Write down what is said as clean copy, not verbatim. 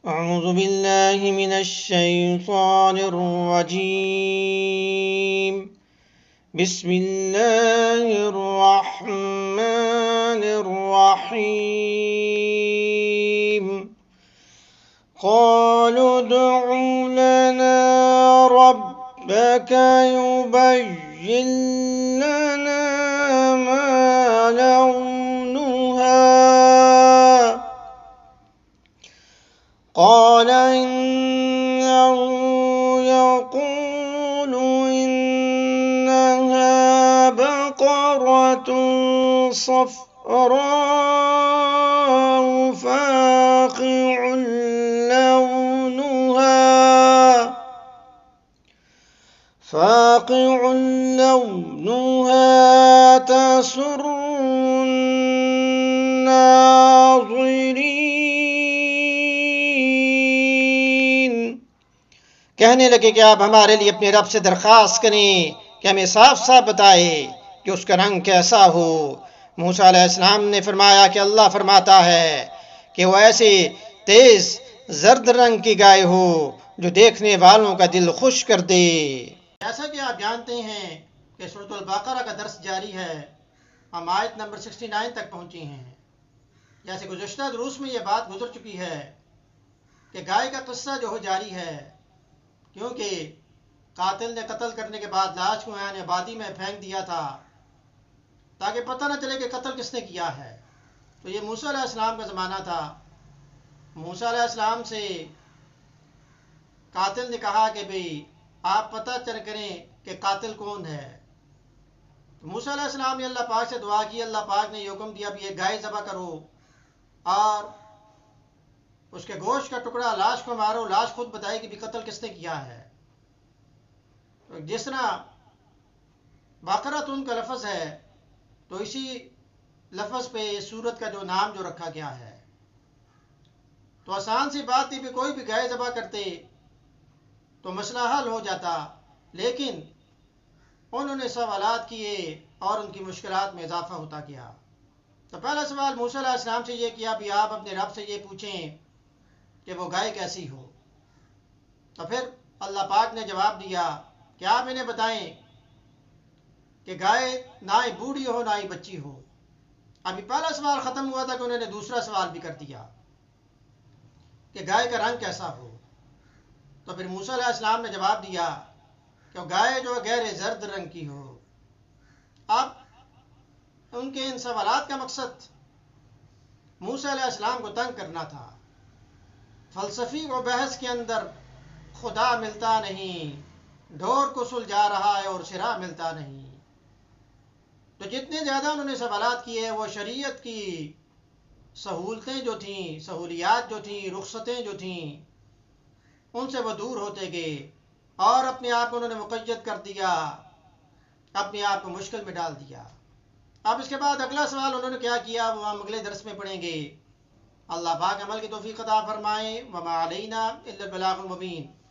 أعوذ بالله من الشيطان الرجيم. بسم الله الرحمن الرحيم. قالوا ادع لنا ربك يبين لنا ما لونها. قال إنه يقول إنها بقرة صفراء فاقع لونها تسر الناظرين. کہنے لگے کہ آپ ہمارے لیے اپنے رب سے درخواست کریں کہ ہمیں صاف صاف بتائے کہ اس کا رنگ کیسا ہو۔ موسیٰ علیہ السلام نے فرمایا کہ اللہ فرماتا ہے کہ وہ ایسے تیز زرد رنگ کی گائے ہو جو دیکھنے والوں کا دل خوش کر دے۔ جیسا کہ آپ جانتے ہیں کہ سورۃ البقرہ کا درس جاری ہے، ہم آیت نمبر 69 تک پہنچے ہیں۔ جیسے گزشتہ دروس میں یہ بات گزر چکی ہے کہ گائے کا قصہ جو ہو جاری ہے، کیونکہ قاتل نے قتل کرنے کے بعد لاش کو یعنی آبادی میں پھینک دیا تھا تاکہ پتہ نہ چلے کہ قتل کس نے کیا ہے۔ تو یہ موسیٰ علیہ السلام کا زمانہ تھا۔ موسیٰ علیہ السلام سے قاتل نے کہا کہ بھئی آپ پتہ چل کریں کہ قاتل کون ہے۔ تو موسیٰ علیہ السلام نے اللہ پاک سے دعا کی، اللہ پاک نے یہ حکم دیا بھی یہ گائے ذبح کرو اور اس کے گوشت کا ٹکڑا لاش کو مارو، لاش خود بتائے کہ بھی قتل کس نے کیا ہے۔ جس طرح بقرۃ کا لفظ ہے تو اسی لفظ پہ سورت کا جو نام جو رکھا گیا ہے، تو آسان سی بات تھی کہ کوئی بھی گائے ذبح کرتے تو مسئلہ حل ہو جاتا، لیکن انہوں نے سوالات کیے اور ان کی مشکلات میں اضافہ ہوتا گیا۔ تو پہلا سوال موسیٰ علیہ السلام سے یہ کیا بھی آپ اپنے رب سے یہ پوچھیں کہ وہ گائے کیسی ہو۔ تو پھر اللہ پاک نے جواب دیا کہ آپ انہیں بتائیں کہ گائے نہ ہی بوڑھی ہو نہ ہی بچی ہو۔ ابھی پہلا سوال ختم ہوا تھا کہ انہوں نے دوسرا سوال بھی کر دیا کہ گائے کا رنگ کیسا ہو۔ تو پھر موسیٰ علیہ السلام نے جواب دیا کہ گائے جو گہرے زرد رنگ کی ہو۔ اب ان کے ان سوالات کا مقصد موسیٰ علیہ السلام کو تنگ کرنا تھا۔ فلسفی و بحث کے اندر خدا ملتا نہیں، ڈھور کو سلجھا رہا ہے اور سرا ملتا نہیں۔ تو جتنے زیادہ انہوں نے سوالات کیے وہ شریعت کی سہولتیں جو تھیں، سہولیات جو تھیں، رخصتیں جو تھیں، ان سے وہ دور ہوتے گئے اور اپنے آپ کو انہوں نے مقید کر دیا، اپنے آپ کو مشکل میں ڈال دیا۔ اب اس کے بعد اگلا سوال انہوں نے کیا کیا وہ ہم اگلے درس میں پڑھیں گے۔ اللہ پاک عمل کی توفیق عطا فرمائے۔ وما علینا الا البلاغ المبین۔